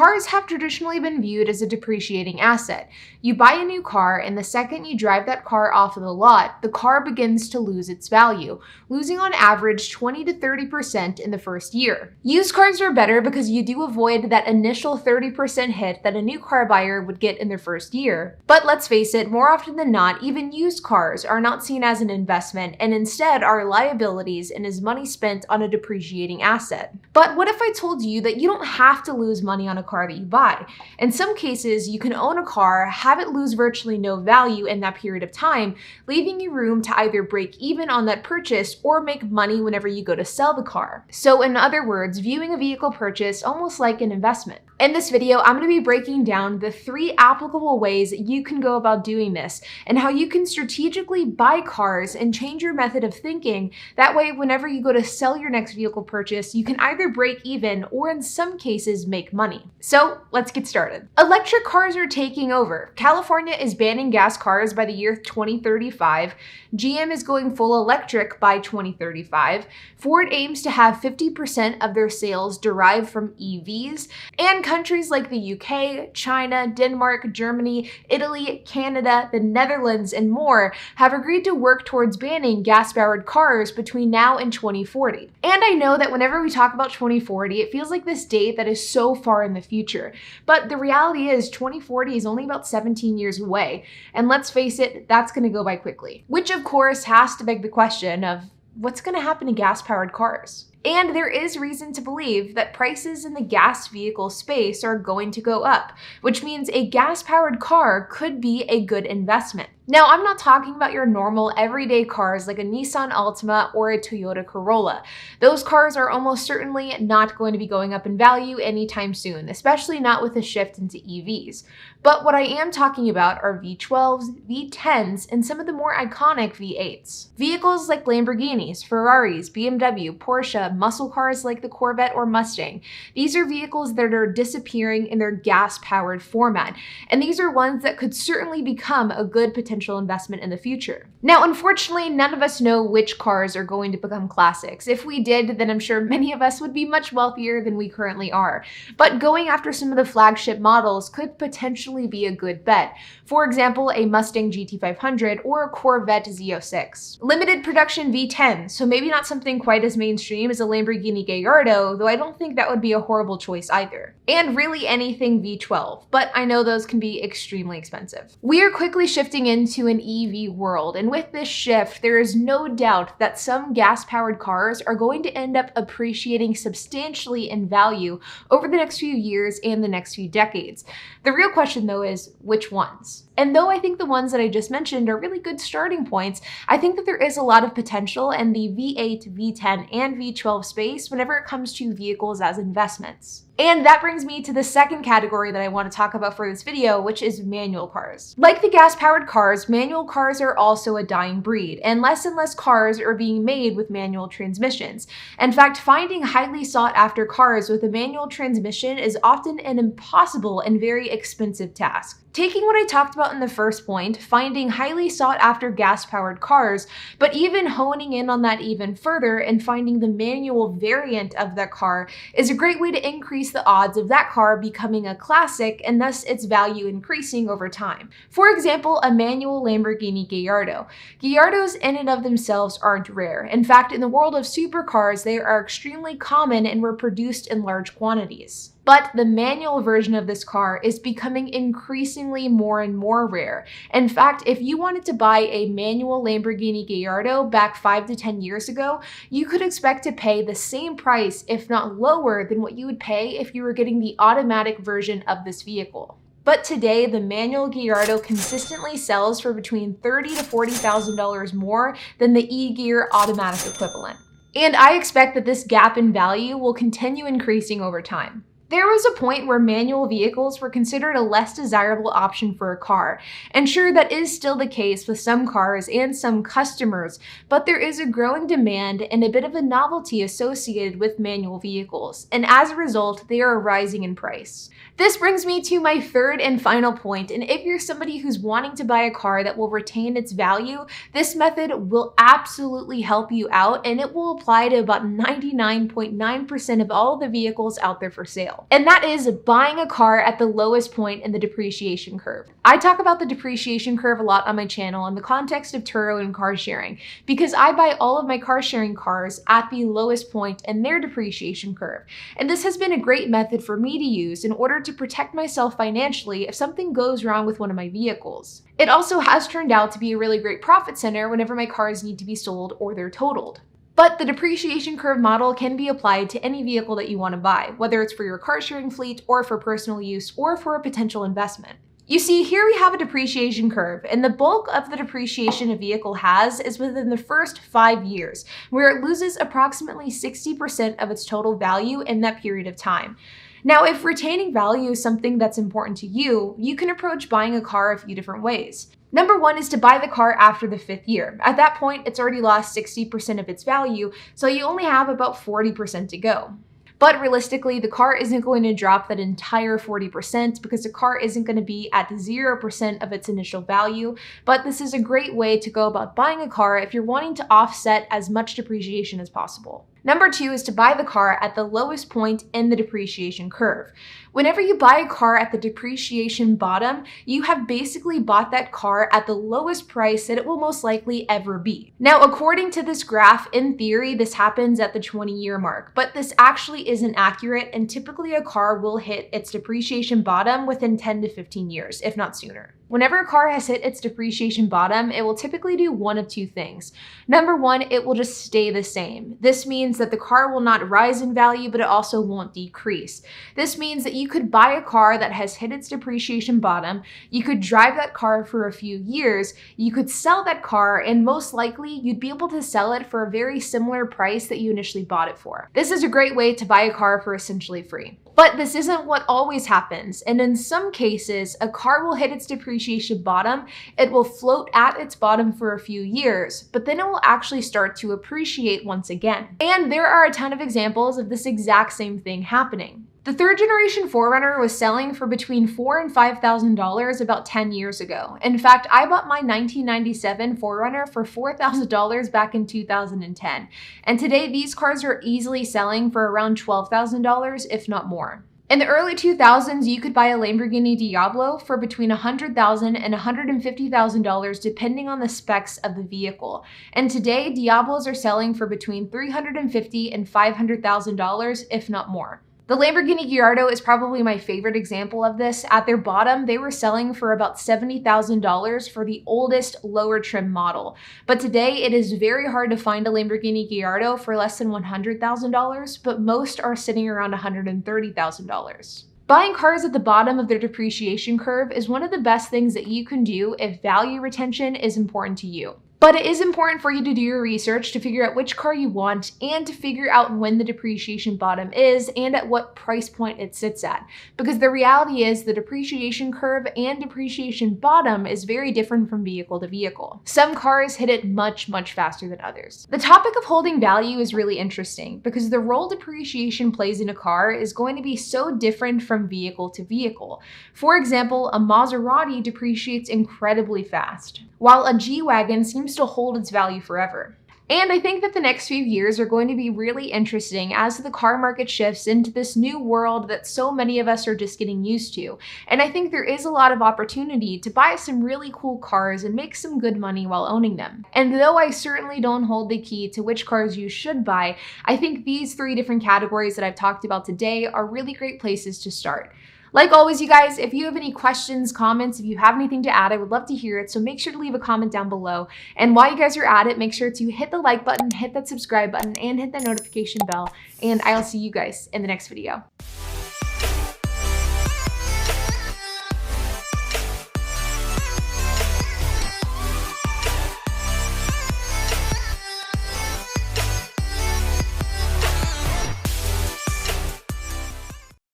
cars have traditionally been viewed as a depreciating asset. You buy a new car, and the second you drive that car off of the lot, the car begins to lose its value, losing on average 20 to 30% in the first year. Used cars are better because you do avoid that initial 30% hit that a new car buyer would get in their first year. But let's face it, more often than not, even used cars are not seen as an investment and instead are liabilities and is money spent on a depreciating asset. But what if I told you that you don't have to lose money on a car that you buy? In some cases, you can own a car, have it lose virtually no value in that period of time, leaving you room to either break even on that purchase or make money whenever you go to sell the car. So in other words, viewing a vehicle purchase almost like an investment. In this video, I'm going to be breaking down the 3 applicable ways that you can go about doing this and how you can strategically buy cars and change your method of thinking. That way, whenever you go to sell your next vehicle purchase, you can either break even or in some cases make money. So let's get started. Electric cars are taking over. California is banning gas cars by the year 2035. GM is going full electric by 2035. Ford aims to have 50% of their sales derived from EVs, and countries like the UK, China, Denmark, Germany, Italy, Canada, the Netherlands, and more have agreed to work towards banning gas-powered cars between now and 2040. And I know that whenever we talk about 2040, it feels like this date that is so far in the future. But the reality is 2040 is only about 17 years away. And let's face it, that's going to go by quickly. Which of course has to beg the question of what's going to happen to gas-powered cars? And there is reason to believe that prices in the gas vehicle space are going to go up, which means a gas-powered car could be a good investment. Now, I'm not talking about your normal everyday cars like a Nissan Altima or a Toyota Corolla. Those cars are almost certainly not going to be going up in value anytime soon, especially not with a shift into EVs. But what I am talking about are V12s, V10s, and some of the more iconic V8s. Vehicles like Lamborghinis, Ferraris, BMW, Porsche, muscle cars like the Corvette or Mustang. These are vehicles that are disappearing in their gas-powered format, and these are ones that could certainly become a good potential investment in the future. Now, unfortunately, none of us know which cars are going to become classics. If we did, then I'm sure many of us would be much wealthier than we currently are. But going after some of the flagship models could potentially be a good bet. For example, a Mustang GT500 or a Corvette Z06. Limited production V10, so maybe not something quite as mainstream as a Lamborghini Gallardo, though I don't think that would be a horrible choice either. And really anything V12, but I know those can be extremely expensive. We are quickly shifting into an EV world, and with this shift, there is no doubt that some gas-powered cars are going to end up appreciating substantially in value over the next few years and the next few decades. The real question though is, which ones? And though I think the ones that I just mentioned are really good starting points, I think that there is a lot of potential in the V8, V10, and V12 space whenever it comes to vehicles as investments. And that brings me to the second category that I want to talk about for this video, which is manual cars. Like the gas-powered cars, manual cars are also a dying breed, and less cars are being made with manual transmissions. In fact, finding highly sought-after cars with a manual transmission is often an impossible and very expensive task. Taking what I talked about in the first point, finding highly sought-after gas-powered cars, but even honing in on that even further and finding the manual variant of that car is a great way to increase the odds of that car becoming a classic and thus its value increasing over time. For example, a manual Lamborghini Gallardo. Gallardos in and of themselves aren't rare. In fact, in the world of supercars, they are extremely common and were produced in large quantities. But the manual version of this car is becoming increasingly more and more rare. In fact, if you wanted to buy a manual Lamborghini Gallardo back 5 to 10 years ago, you could expect to pay the same price, if not lower, than what you would pay if you were getting the automatic version of this vehicle. But today, the manual Gallardo consistently sells for between $30,000 to $40,000 more than the e-gear automatic equivalent. And I expect that this gap in value will continue increasing over time. There was a point where manual vehicles were considered a less desirable option for a car, and sure, that is still the case with some cars and some customers, but there is a growing demand and a bit of a novelty associated with manual vehicles, and as a result, they are rising in price. This brings me to my third and final point, and if you're somebody who's wanting to buy a car that will retain its value, this method will absolutely help you out, and it will apply to about 99.9% of all the vehicles out there for sale. video, and that is buying a car at the lowest point in the depreciation curve. I talk about the depreciation curve a lot on my channel in the context of Turo and car sharing, because I buy all of my car sharing cars at the lowest point in their depreciation curve. And this has been a great method for me to use in order to protect myself financially if something goes wrong with one of my vehicles. It also has turned out to be a really great profit center whenever my cars need to be sold or they're totaled. But the depreciation curve model can be applied to any vehicle that you want to buy, whether it's for your car sharing fleet or for personal use or for a potential investment. You see, here we have a depreciation curve, and the bulk of the depreciation a vehicle has is within the first 5 years, where it loses approximately 60% of its total value in that period of time. Now, if retaining value is something that's important to you, you can approach buying a car a few different ways. Number one is to buy the car after the 5th year. At that point, it's already lost 60% of its value, so you only have about 40% to go. But realistically, the car isn't going to drop that entire 40% because the car isn't going to be at 0% of its initial value. But this is a great way to go about buying a car if you're wanting to offset as much depreciation as possible. Number two is to buy the car at the lowest point in the depreciation curve. Whenever you buy a car at the depreciation bottom, you have basically bought that car at the lowest price that it will most likely ever be. Now, according to this graph, in theory, this happens at the 20-year mark, but this actually isn't accurate, and typically a car will hit its depreciation bottom within 10 to 15 years, if not sooner. Whenever a car has hit its depreciation bottom, it will typically do one of two things. Number one, it will just stay the same. This means that the car will not rise in value, but it also won't decrease. This means that you could buy a car that has hit its depreciation bottom, you could drive that car for a few years, you could sell that car, and most likely you'd be able to sell it for a very similar price that you initially bought it for. This is a great way to buy a car for essentially free. But this isn't what always happens, and in some cases, a car will hit its depreciation bottom, it will float at its bottom for a few years, but then it will actually start to appreciate once again. And there are a ton of examples of this exact same thing happening. The third generation 4Runner was selling for between $4,000 and $5,000 about 10 years ago. In fact, I bought my 1997 4Runner for $4,000 back in 2010. And today these cars are easily selling for around $12,000, if not more. In the early 2000s, you could buy a Lamborghini Diablo for between $100,000 and $150,000 depending on the specs of the vehicle. And today, Diablos are selling for between $350,000 and $500,000, if not more. The Lamborghini Gallardo is probably my favorite example of this. At their bottom, they were selling for about $70,000 for the oldest lower trim model. But today, it is very hard to find a Lamborghini Gallardo for less than $100,000, but most are sitting around $130,000. Buying cars at the bottom of their depreciation curve is one of the best things that you can do if value retention is important to you. But it is important for you to do your research to figure out which car you want and to figure out when the depreciation bottom is and at what price point it sits at. Because the reality is the depreciation curve and depreciation bottom is very different from vehicle to vehicle. Some cars hit it much, much faster than others. The topic of holding value is really interesting because the role depreciation plays in a car is going to be so different from vehicle to vehicle. For example, a Maserati depreciates incredibly fast, while a G-Wagon seems to hold its value forever. And I think that the next few years are going to be really interesting as the car market shifts into this new world that so many of us are just getting used to. And I think there is a lot of opportunity to buy some really cool cars and make some good money while owning them. And though I certainly don't hold the key to which cars you should buy, I think these 3 different categories that I've talked about today are really great places to start. Like always, you guys, if you have any questions, comments, if you have anything to add, I would love to hear it. So make sure to leave a comment down below. And while you guys are at it, make sure to hit the like button, hit that subscribe button, and hit that notification bell. And I'll see you guys in the next video.